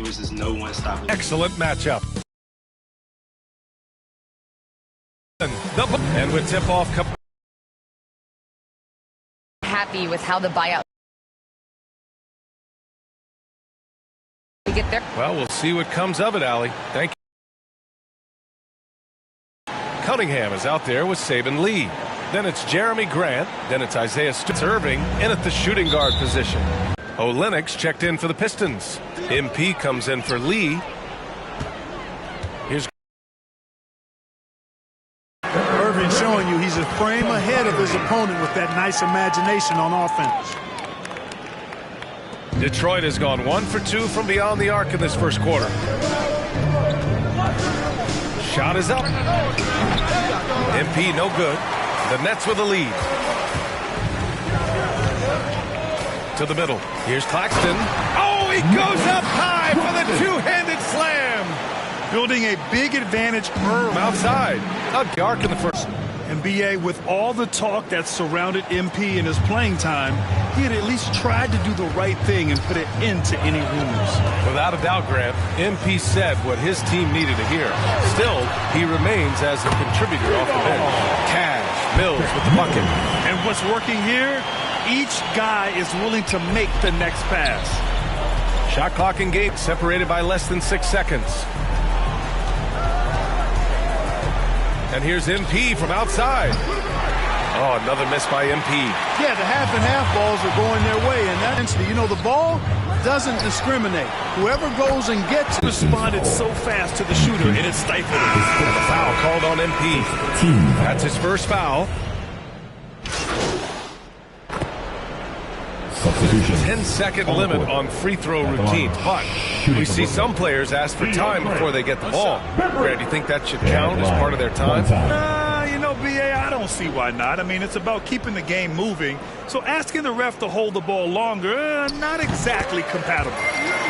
was just no one stopping. Excellent matchup. And with tip-off, happy with how the buyout. We get there. Well, we'll see what comes of it, Allie. Thank you. Cunningham is out there with Saban Lee. Then it's Jeremy Grant. Then it's Isaiah Irving in at the shooting guard position. Olenix checked in for the Pistons. MP comes in for Lee. Here's Irving showing you he's a frame ahead of his opponent with that nice imagination on offense. Detroit has gone 1 for 2 from beyond the arc in this first quarter. Shot is up. MP no good. The Nets with a lead. To the middle. Here's Claxton. Oh, he goes up high for the two-handed slam. Building a big advantage From outside. A arc in the first. And BA, with all the talk that surrounded MP in his playing time, he had at least tried to do the right thing and put an end to any rumors. Without a doubt, Grant, MP said what his team needed to hear. Still, he remains as a contributor off the bench. Cash, Mills with the bucket. And what's working here? Each guy is willing to make the next pass. Shot clock in game separated by less than 6 seconds. And here's MP from outside. Oh, another miss by MP. Yeah, the half and half balls are going their way, and that instantly, you know, the ball doesn't discriminate. Whoever goes and gets it responded so fast to the shooter, and it stifled him. And a foul called on MP. That's his first foul. 10-second limit on free throw routines, but we see some players ask for time before they get the ball. Grant, do you think that should count as part of their time? You know, BA, I don't see why not. I mean, it's about keeping the game moving. So asking the ref to hold the ball longer, not exactly compatible.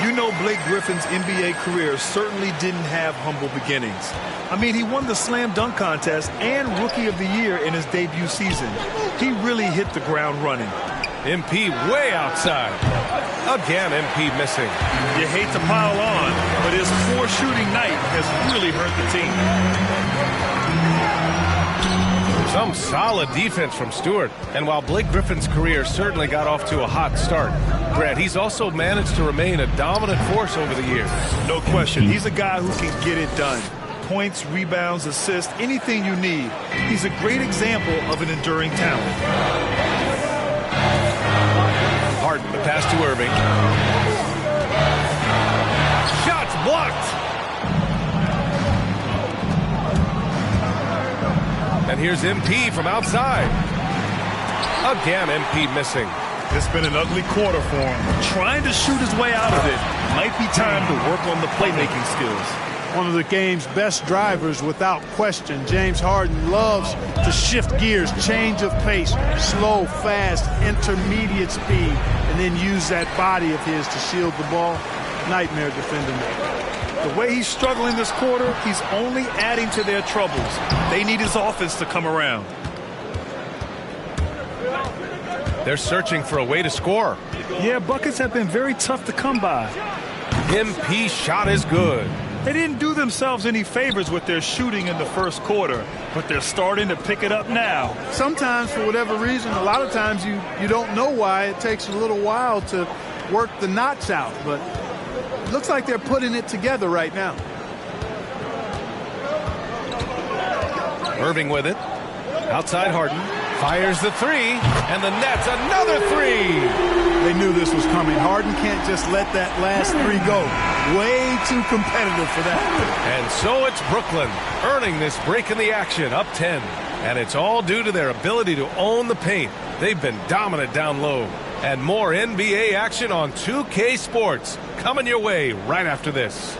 You know, Blake Griffin's NBA career certainly didn't have humble beginnings. I mean, he won the slam dunk contest and Rookie of the Year in his debut season. He really hit the ground running. MP way outside. Again, MP missing. You hate to pile on, but his poor shooting night has really hurt the team. Some solid defense from Stewart. And while Blake Griffin's career certainly got off to a hot start, Grant, he's also managed to remain a dominant force over the years. No question. He's a guy who can get it done. Points, rebounds, assists, anything you need. He's a great example of an enduring talent. Harden, the pass to Irving. Shots blocked. And here's MP from outside. Again, MP missing. It's been an ugly quarter for him. Trying to shoot his way out of it. Might be time to work on the playmaking skills. One of the game's best drivers, without question. James Harden loves to shift gears, change of pace, slow, fast, intermediate speed, and then use that body of his to shield the ball. Nightmare defending it. The way he's struggling this quarter, he's only adding to their troubles. They need his offense to come around. They're searching for a way to score. Yeah, buckets have been very tough to come by. MP shot is good. They didn't do themselves any favors with their shooting in the first quarter, but they're starting to pick it up now. Sometimes, for whatever reason, a lot of times you don't know why. It takes a little while to work the knots out, but it looks like they're putting it together right now. Irving with it. Outside Harden. Fires the three, and the Nets another three. They knew this was coming. Harden can't just let that last three go. Way too competitive for that. And so it's Brooklyn earning this break in the action, up 10. And it's all due to their ability to own the paint. They've been dominant down low. And more NBA action on 2K Sports coming your way right after this.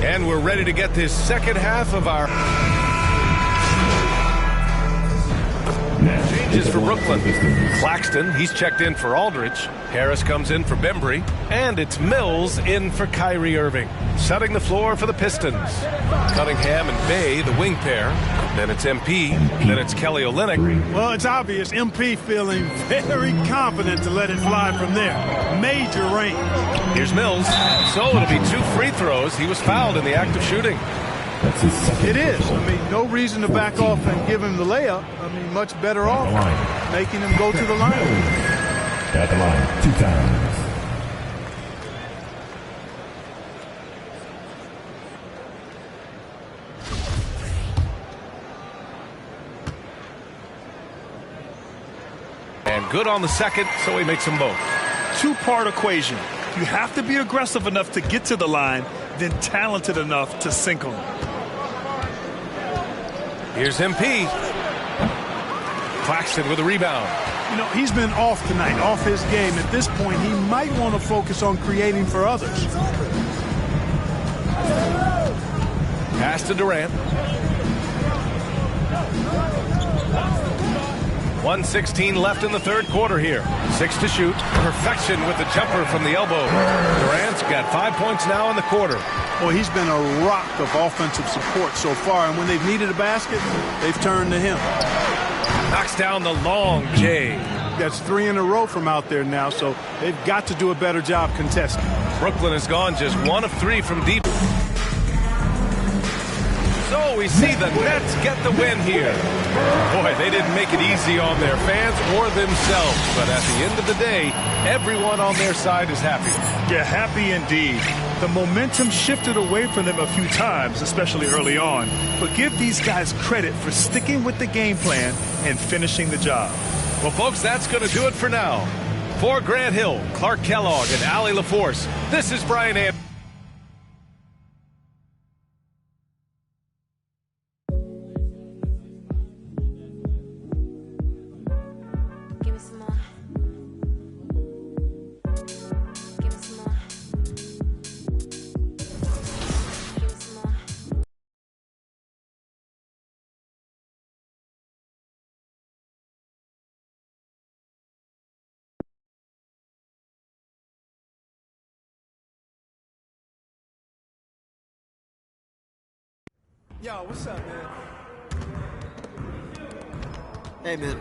And we're ready to get this second half of our changes for Brooklyn. Claxton, he's checked in for Aldridge. Harris comes in for Bembry. And it's Mills in for Kyrie Irving. Setting the floor for the Pistons. Cunningham and Bay, the wing pair. Then it's MP. Then it's Kelly Olynyk. Well, it's obvious MP feeling very confident to let it fly from there. Major range. Here's Mills. So it'll be 2 free throws. He was fouled in the act of shooting. It is. I mean, no reason to back off and give him the layup. I mean, much better off making him go to the line. At the line, 2 times. And good on the second, so he makes them both. 2-part equation. You have to be aggressive enough to get to the line, then talented enough to sink them. Here's MP. Claxton with a rebound. You know, he's been off tonight, off his game. At this point, he might want to focus on creating for others. Pass to Durant. 1:16 left in the third quarter here. 6 to shoot. Perfection with the jumper from the elbow. Durant's got 5 points now in the quarter. Well, he's been a rock of offensive support so far, and when they've needed a basket, they've turned to him. Knocks down the long J. That's 3 in a row from out there now, so they've got to do a better job contesting. Brooklyn has gone just 1 of 3 from deep. So we see the Nets get the win here. Boy, they didn't make it easy on their fans or themselves, but at the end of the day, everyone on their side is happy. Yeah, happy indeed. The momentum shifted away from them a few times, especially early on. But give these guys credit for sticking with the game plan and finishing the job. Well, folks, that's going to do it for now. For Grant Hill, Clark Kellogg, and Allie LaForce, this is Brian Anderson. Yo, what's up, man? Hey, man.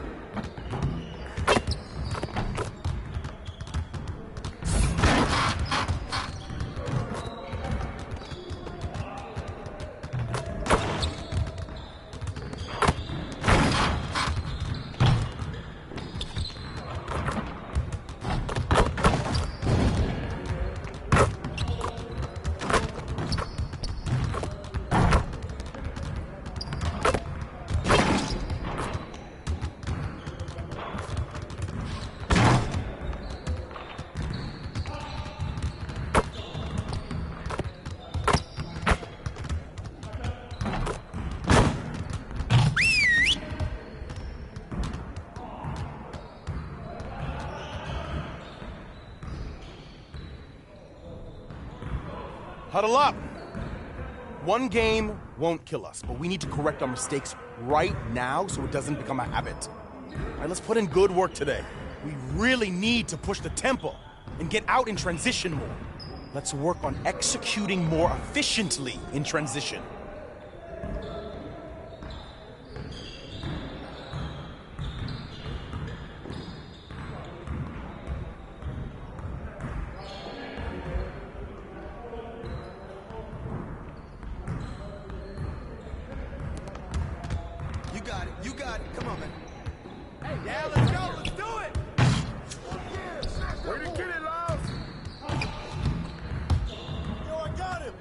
Huddle up. One game won't kill us, but we need to correct our mistakes right now so it doesn't become a habit. All right, let's put in good work today. We really need to push the tempo and get out in transition more. Let's work on executing more efficiently in transition. You got it. Come on, man. Hey, yeah, let's go. Let's do it. Where did you get it, Love? Yo, I got him.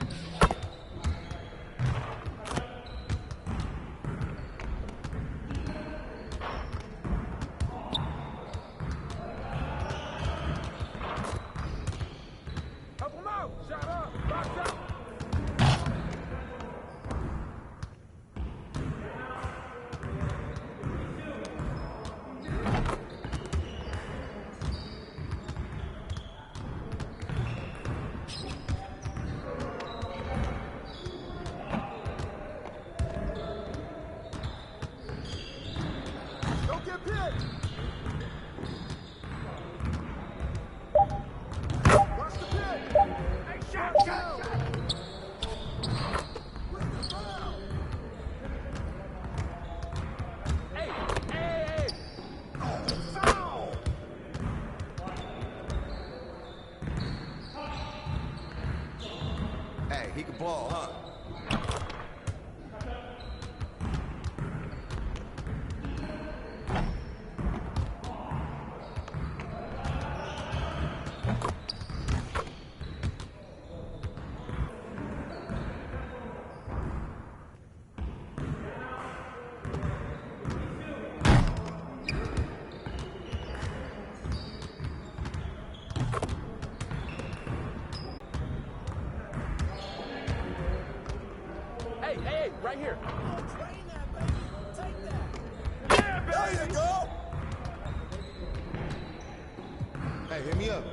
ball, huh? Hey, right here. There you go. Hey, hit me up.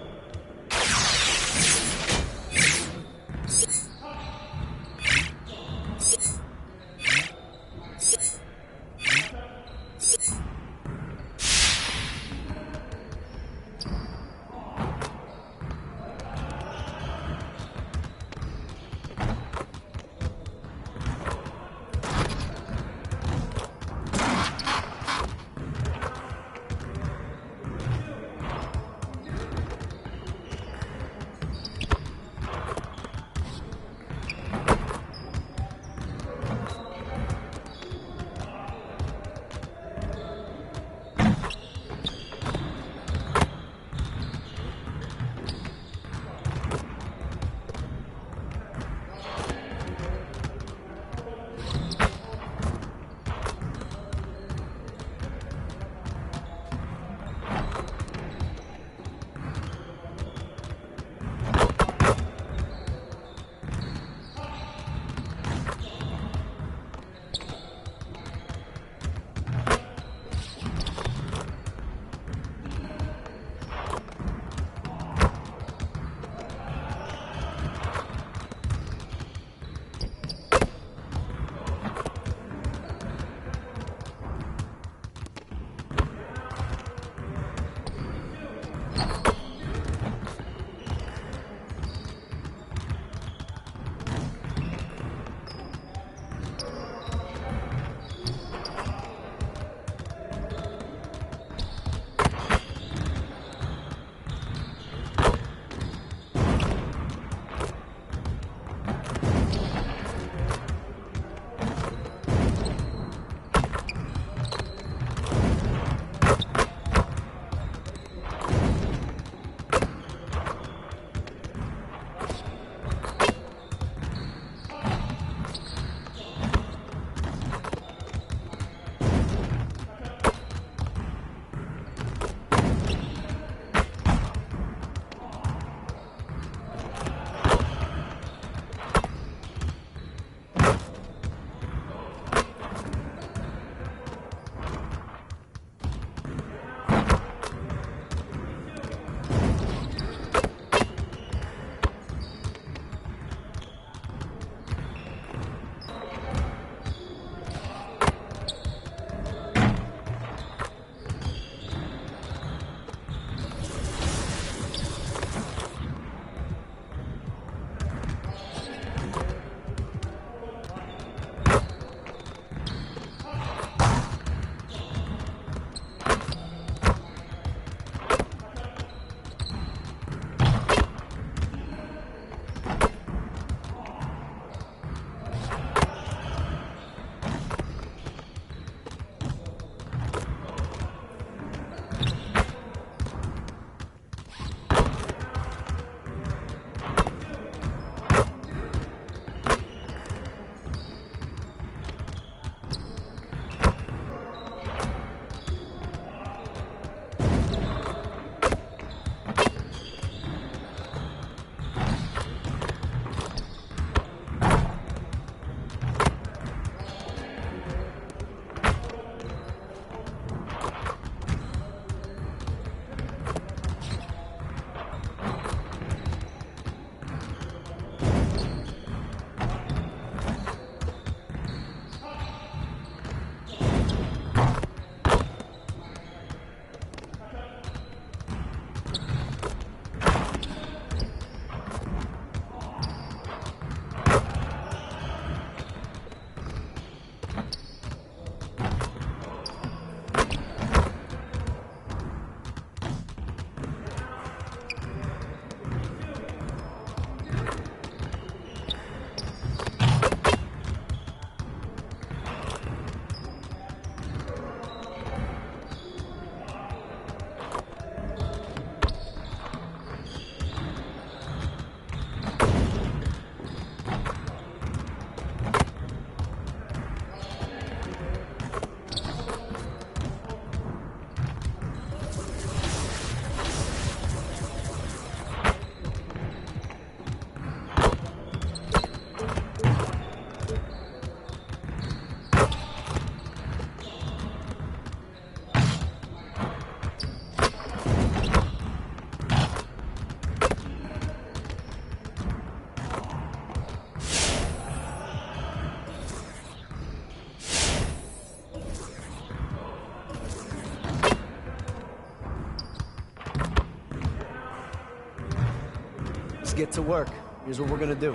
Let's get to work. Here's what we're going to do.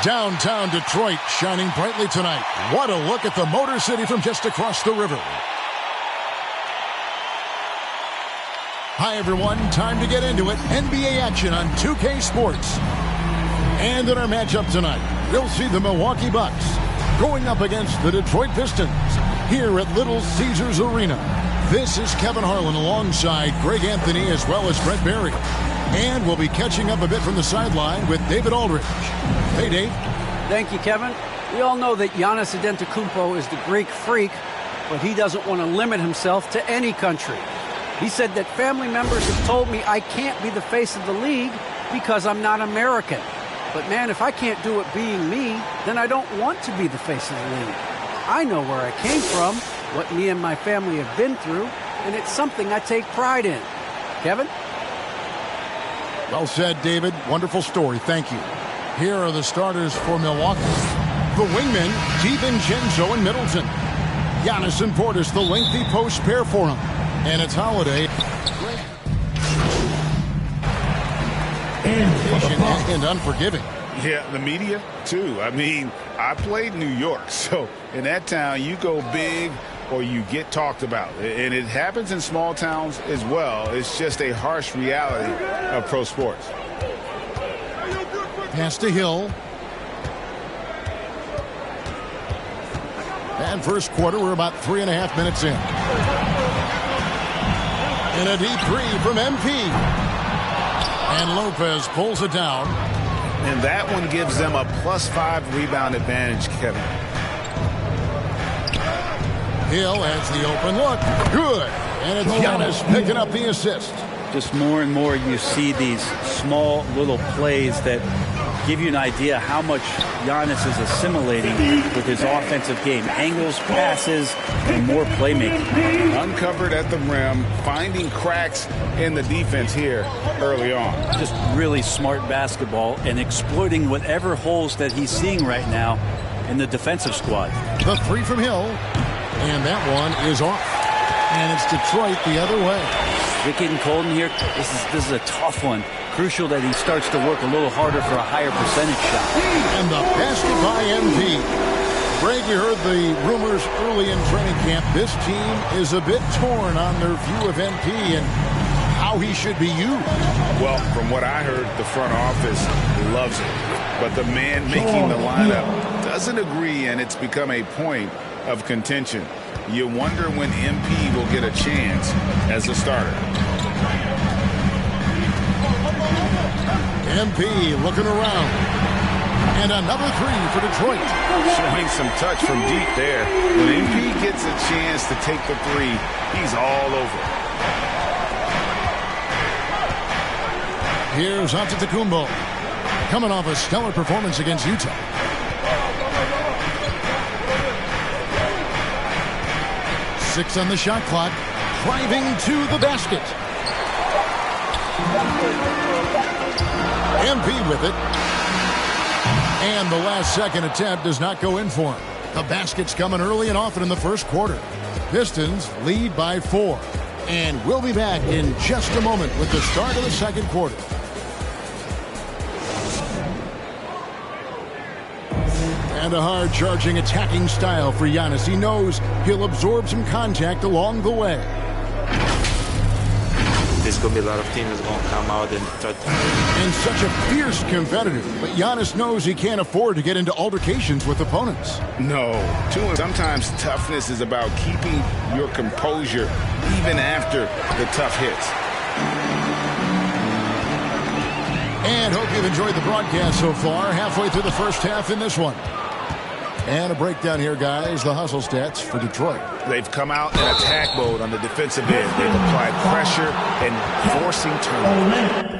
Downtown Detroit shining brightly tonight. What a look at the Motor City from just across the river. Hi, everyone. Time to get into it. NBA action on 2K Sports. And in our matchup tonight, we'll see the Milwaukee Bucks going up against the Detroit Pistons here at Little Caesars Arena. This is Kevin Harlan alongside Greg Anthony as well as Brett Berry. And we'll be catching up a bit from the sideline with David Aldridge. Hey, Dave. Thank you, Kevin. We all know that Giannis Antetokounmpo is the Greek freak, but he doesn't want to limit himself to any country. He said that family members have told me I can't be the face of the league because I'm not American. But, man, if I can't do it being me, then I don't want to be the face of the league. I know where I came from, what me and my family have been through, and it's something I take pride in. Kevin? Well said, David. Wonderful story. Thank you. Here are the starters for Milwaukee. The wingmen, DiVincenzo and Middleton. Giannis and Portis, the lengthy post pair for him. And it's Holiday. And unforgiving. Yeah, the media, too. I mean, I played New York, so in that town, you go big or you get talked about. And it happens in small towns as well. It's just a harsh reality of pro sports. Pass to Hill. And first quarter, we're about 3.5 minutes in. And a deep three from MP. And Lopez pulls it down. And that one gives them a +5 rebound advantage, Kevin. Hill has the open look. Good. And it's Giannis picking up the assist. Just more and more you see these small little plays that give you an idea how much Giannis is assimilating with his offensive game. Angles, passes, and more playmaking. Uncovered at the rim, finding cracks in the defense here early on. Just really smart basketball and exploiting whatever holes that he's seeing right now in the defensive squad. The three from Hill. And that one is off. And it's Detroit the other way. They're getting cold in here. This is a tough one. Crucial that he starts to work a little harder for a higher percentage shot. And the basket by MP. Greg, we heard the rumors early in training camp. This team is a bit torn on their view of MP and how he should be used. Well, from what I heard, the front office loves it. But the man making the lineup doesn't agree, and it's become a point of contention. You wonder when MP will get a chance as a starter. MP looking around. And another three for Detroit. Showing some touch from deep there. When MP gets a chance to take the three, he's all over. Here's Antetokounmpo, coming off a stellar performance against Utah. Six on the shot clock, driving to the basket. MP with it. And the last second attempt does not go in for him. The basket's coming early and often in the first quarter. Pistons lead by 4. And we'll be back in just a moment with the start of the second quarter. And a hard-charging attacking style for Giannis. He knows he'll absorb some contact along the way. There's going to be a lot of teams that's going to come out and try to... And such a fierce competitor. But Giannis knows he can't afford to get into altercations with opponents. No. Sometimes toughness is about keeping your composure even after the tough hits. And hope you've enjoyed the broadcast so far. Halfway through the first half in this one. And a breakdown here, guys. The hustle stats for Detroit. They've come out in attack mode on the defensive end. They've applied pressure and forcing turnovers.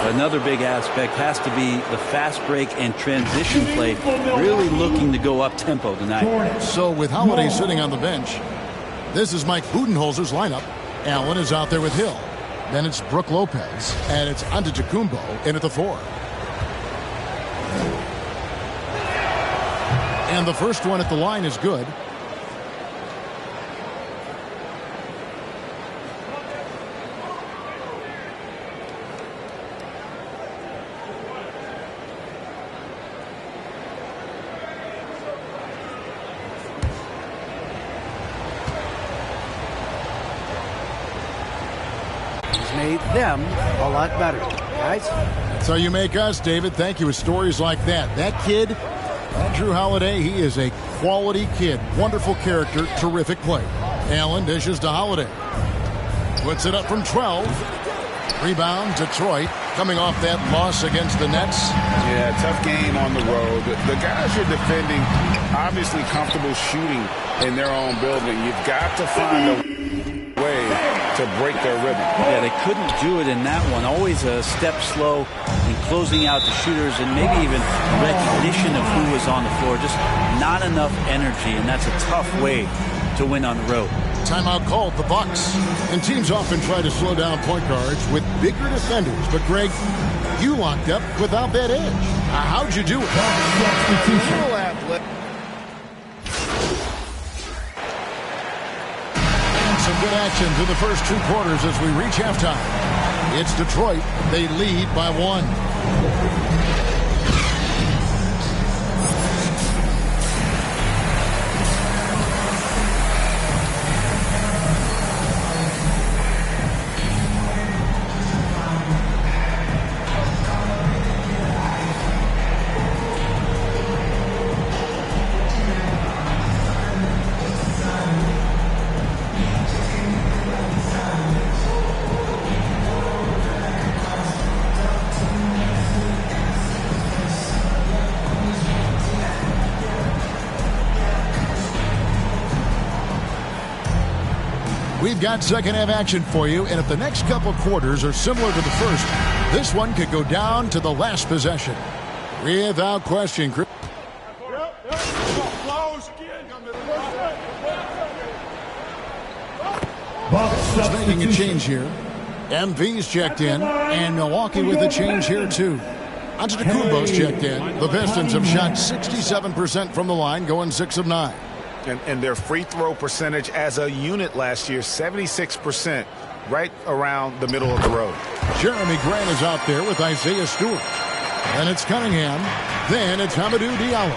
Another big aspect has to be the fast break and transition play, really looking to go up-tempo tonight. So with Holiday sitting on the bench, this is Mike Budenholzer's lineup. Allen is out there with Hill. Then it's Brook Lopez, and it's Antetokounmpo in at the 4. And the first one at the line is good. Made them a lot better, guys. That's how you make us, David. Thank you. With stories like that. That kid, Andrew Holiday, he is a quality kid. Wonderful character, terrific play. Allen dishes to Holiday. Puts it up from 12. Rebound, Detroit, coming off that loss against the Nets. Yeah, tough game on the road. The guys you're defending, obviously comfortable shooting in their own building. You've got to find a way to break their rhythm. Yeah, they couldn't do it in that one. Always a step slow in closing out the shooters and maybe even recognition of who was on the floor. Just not enough energy, and that's a tough way to win on the road. Timeout called the Bucks. And teams often try to slow down point guards with bigger defenders. But, Greg, you locked up without that edge. How'd you do it? Some good action through the first 2 quarters as we reach halftime. It's Detroit. They lead by 1. We've got second half action for you, and if the next couple quarters are similar to the first, this one could go down to the last possession. Without question, Chris. Bucks making a change here. MV's checked in, and Milwaukee with a change here too. Antetokounmpo's checked in. The Pistons have shot 67% from the line, going 6 of 9. And their free throw percentage as a unit last year, 76%, right around the middle of the road. Jeremy Grant is out there with Isaiah Stewart. And it's Cunningham. Then it's Hamidou Diallo.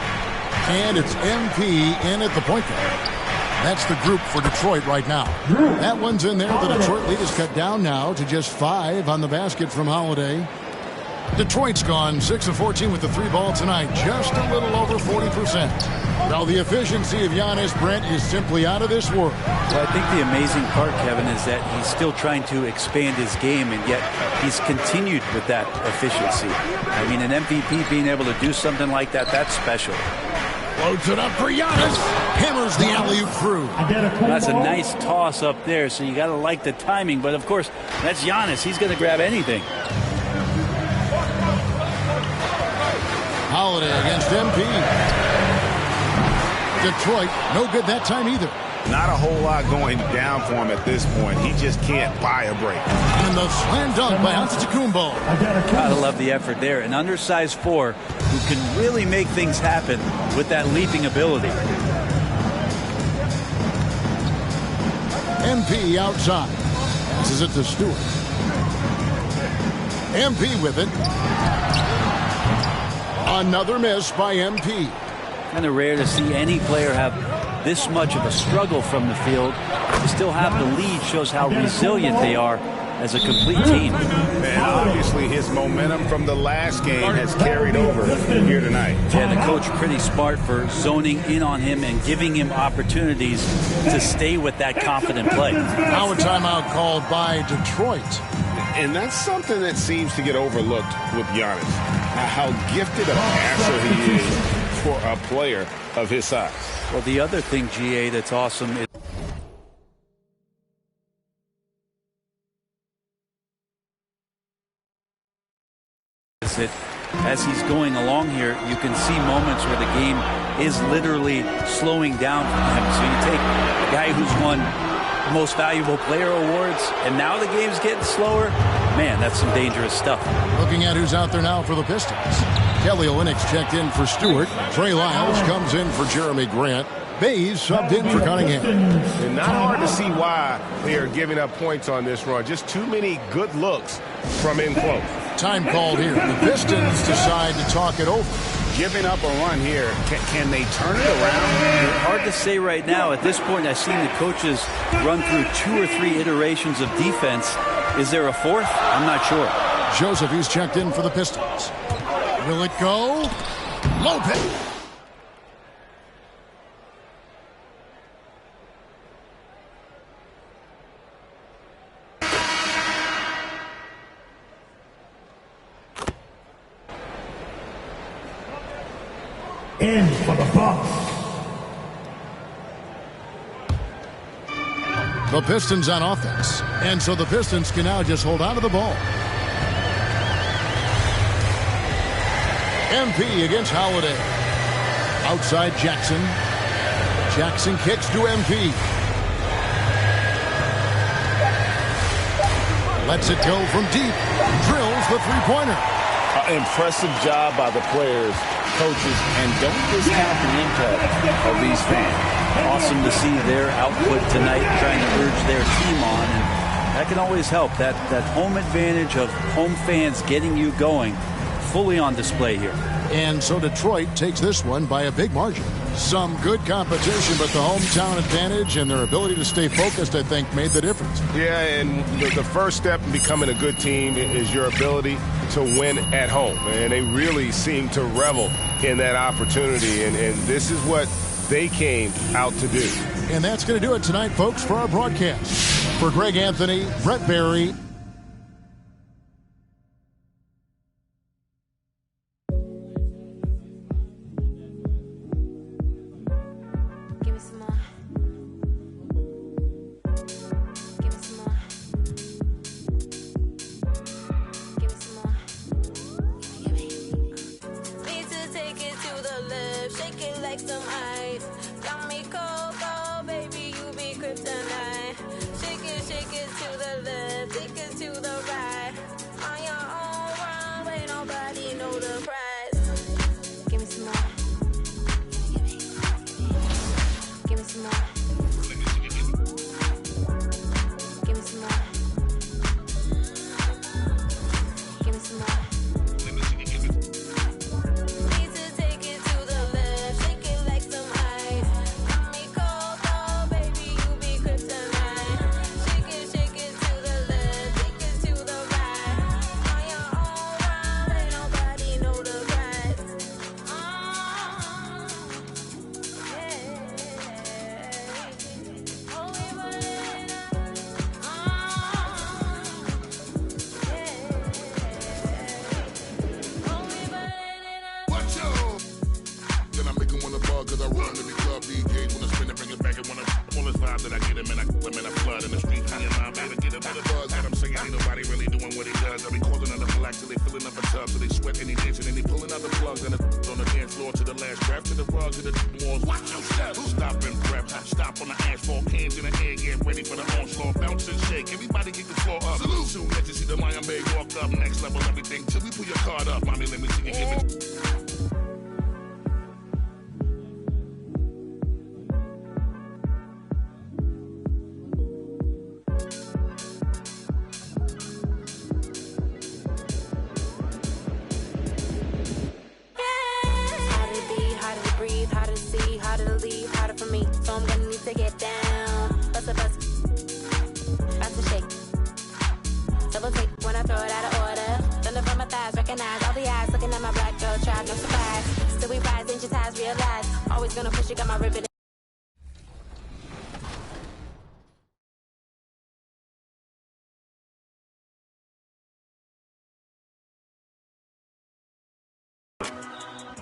And it's MP in at the point guard. That's the group for Detroit right now. That one's in there. The Detroit lead is cut down now to just 5 on the basket from Holiday. Detroit's gone 6 of 14 with the 3 ball tonight, just a little over 40%. Now the efficiency of Giannis, Brent, is simply out of this world. Well, I think the amazing part, Kevin, is that he's still trying to expand his game, and yet he's continued with that efficiency. I mean, an MVP being able to do something like that, that's special. Floats it up for Giannis. Hammers the alley-oop through. That's a nice toss up there, so you got to like the timing. But, of course, that's Giannis. He's going to grab anything. Holiday against MP. Detroit, no good that time either. Not a whole lot going down for him at this point. He just can't buy a break. And the slam dunk by Antetokounmpo. Gotta love the effort there. An undersized 4 who can really make things happen with that leaping ability. MP outside. Passes it to Stewart. MP with it. Another miss by MP. Kind of rare to see any player have this much of a struggle from the field. To still have the lead shows how resilient they are as a complete team. And obviously his momentum from the last game has carried over here tonight. Yeah, the coach pretty smart for zoning in on him and giving him opportunities to stay with that confident play. Now a timeout called by Detroit. And that's something that seems to get overlooked with Giannis. How gifted a passer he is for a player of his size. Well, the other thing, GA, that's awesome is that as he's going along here, you can see moments where the game is literally slowing down for him. So you take a guy who's won the most valuable player awards, and now the game's getting slower. Man, that's some dangerous stuff. Looking at who's out there now for the Pistons. Kelly Olynyk checked in for Stewart. Trey Lyles comes in for Jeremy Grant. Bays subbed in for Cunningham. And not hard to see why they are giving up points on this run. Just too many good looks from in close. Time called here. The Pistons decide to talk it over. Giving up a run here, can they turn it around? Hard to say right now. At this point, I've seen the coaches run through 2 or 3 iterations of defense. Is there a fourth? I'm not sure. Joseph, he's checked in for the Pistons. Will it go? Lopez. In for the Bucks. The Pistons on offense. And so the Pistons can now just hold on to the ball. MP against Holiday. Outside Jackson. Jackson kicks to MP. Lets it go from deep. Drills the three-pointer. Impressive job by the players, coaches, and don't discount the impact of these fans. Awesome to see their output tonight, trying to urge their team on, and that can always help. That home advantage of home fans getting you going, fully on display here. And so Detroit takes this one by a big margin. Some good competition, but the hometown advantage and their ability to stay focused, I think, made the difference. Yeah, and the first step in becoming a good team is your ability to win at home. And they really seem to revel in that opportunity, and this is what they came out to do. And that's going to do it tonight, folks, for our broadcast. For Greg Anthony, Brett Barry.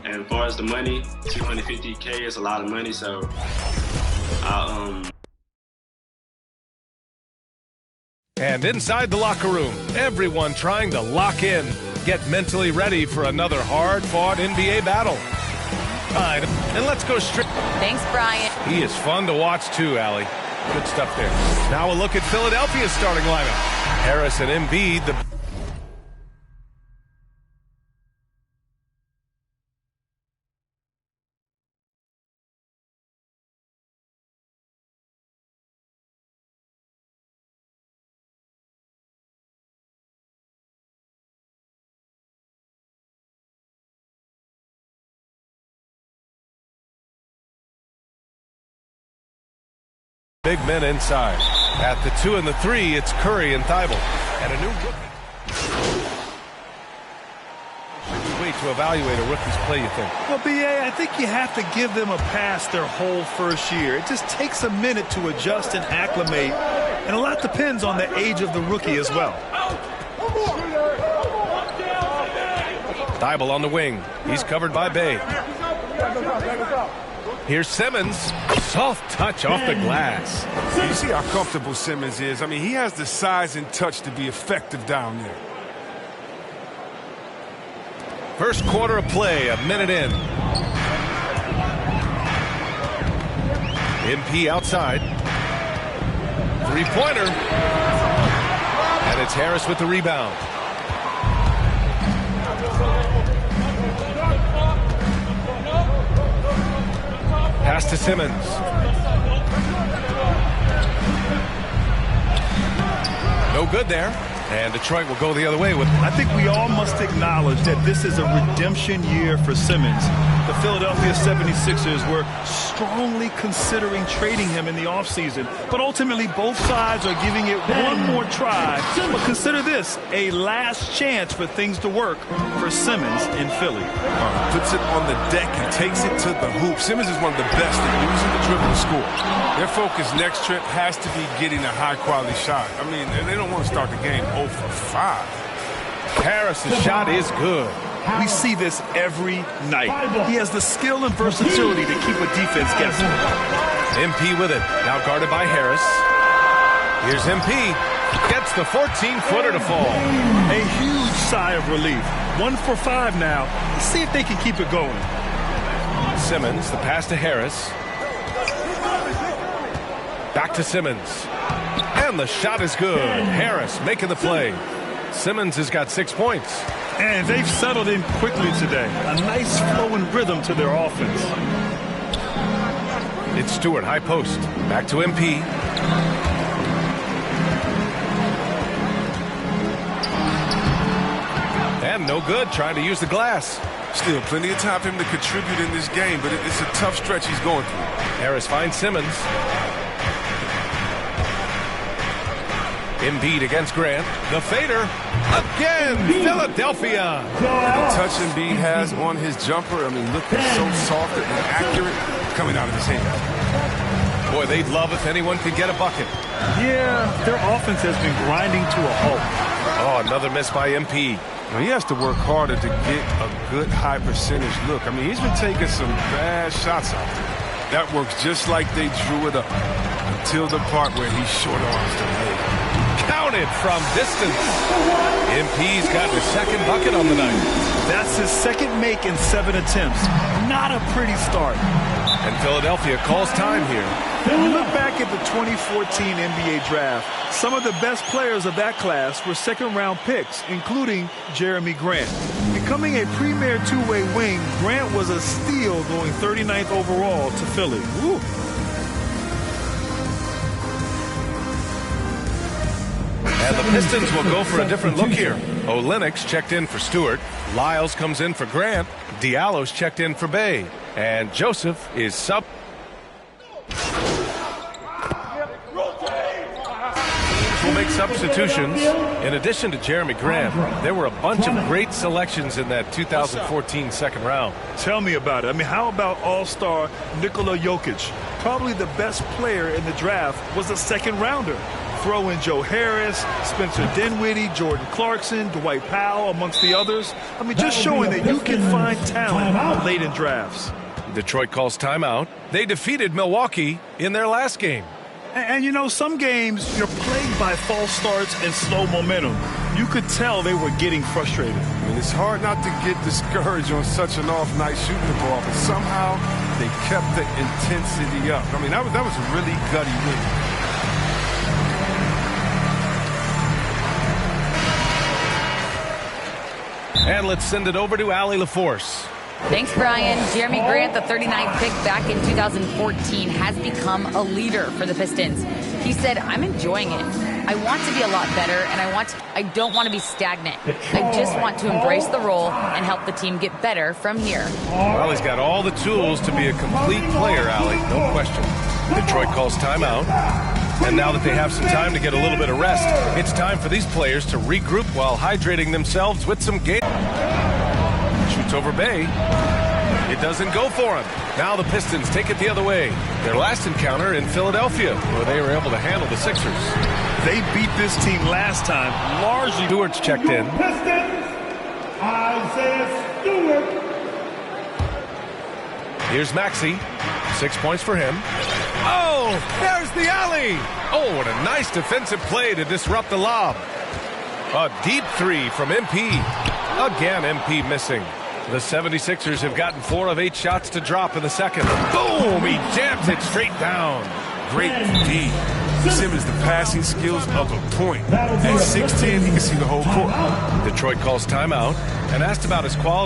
And as far as the money, $250K is a lot of money, so And inside the locker room, everyone trying to lock in. get mentally ready for another hard-fought NBA battle. And let's go straight. Thanks, Brian. He is fun to watch too, Allie. Good stuff there. Now a look at Philadelphia's starting lineup. Harris and Embiid, the big men inside. At the 2 and the 3, it's Curry and Thibault. And a new rookie. Way to evaluate a rookie's play, you think? Well, B.A., I think you have to give them a pass their whole first year. It just takes a minute to adjust and acclimate, and a lot depends on the age of the rookie as well. Thibault on the wing. He's covered by Bey. Here's Simmons. Soft touch off the glass. You see how comfortable Simmons is. I mean, he has the size and touch to be effective down there. First quarter of play, a minute in. MP outside. Three-pointer. And it's Harris with the rebound. Pass to Simmons. No good there. And Detroit will go the other way with. I think we all must acknowledge that this is a redemption year for Simmons. The Philadelphia 76ers were strongly considering trading him in the offseason, but ultimately both sides are giving it one more try. But consider this, a last chance for things to work for Simmons in Philly. Puts it on the deck and takes it to the hoop. Simmons is one of the best at using the dribble to score. Their focus next trip has to be getting a high-quality shot. I mean, they don't want to start the game 0 for 5. Harris's shot is good. We see this every night. He has the skill and versatility to keep a defense guessing. MP with it. Now guarded by Harris. Here's MP. Gets the 14-footer to fall. A huge sigh of relief. 1 for 5 now. Let's see if they can keep it going. Simmons, the pass to Harris. Back to Simmons. And the shot is good. Harris making the play. Simmons has got 6 points. And they've settled in quickly today. A nice flowing rhythm to their offense. It's Stewart, high post. Back to MP. And no good, trying to use the glass. Still plenty of time for him to contribute in this game, but it's a tough stretch he's going through. Harris finds Simmons. Embiid against Grant. The fader. Again, Philadelphia. The touch Embiid has on his jumper, I mean, looking so soft and accurate coming out of his hand. Boy, they'd love if anyone could get a bucket. Yeah, their offense has been grinding to a halt. Oh, another miss by MP. Now, he has to work harder to get a good high percentage look. I mean, he's been taking some bad shots out there. That works just like they drew it up until the part where he short arms the leg. Counted from distance. MP's got the second bucket on the night. That's his second make in 7 attempts. Not a pretty start. And Philadelphia calls time here. You look back at the 2014 NBA draft. Some of the best players of that class were second-round picks, including Jeremy Grant. Becoming a premier two-way wing, Grant was a steal going 39th overall to Philly. Woo. And the Pistons will go for a different look here. Olynyk checked in for Stewart. Lyles comes in for Grant. Diallo's checked in for Bey. And Joseph is sub. Will make substitutions. In addition to Jeremy Grant, there were a bunch of great selections in that 2014 second round. Tell me about it. I mean, how about all-star Nikola Jokic? Probably the best player in the draft was a second rounder. Throw in Joe Harris, Spencer Dinwiddie, Jordan Clarkson, Dwight Powell, amongst the others. I mean, just showing that you can find talent late in drafts. Detroit calls timeout. They defeated Milwaukee in their last game. And you know, some games you're plagued by false starts and slow momentum. You could tell they were getting frustrated. I mean, it's hard not to get discouraged on such an off night shooting the ball, but somehow they kept the intensity up. I mean, that was a really gutty win. And let's send it over to Allie LaForce. Thanks, Brian. Jeremy Grant, the 39th pick back in 2014, has become a leader for the Pistons. He said, I'm enjoying it. I want to be a lot better, and I don't want to be stagnant. I just want to embrace the role and help the team get better from here. Well, he's got all the tools to be a complete player, Allie, no question. Detroit calls timeout. And now that they have some time to get a little bit of rest, it's time for these players to regroup while hydrating themselves with some Gatorade. Shoots over Bay. It doesn't go for him. Now the Pistons take it the other way. Their last encounter in Philadelphia, where they were able to handle the Sixers. They beat this team last time, largely. Stewart's checked in. Pistons, Isaiah Stewart. Here's Maxey. 6 points for him. Oh, there's the alley. Oh, what a nice defensive play to disrupt the lob. A deep three from MP. Again, MP missing. The 76ers have gotten 4 of 8 shots to drop in the second. Boom! He jams it straight down. Great D. Simmons, the passing skills of a point. At 6'10", he can see the whole court. Detroit calls timeout and asked about his quality.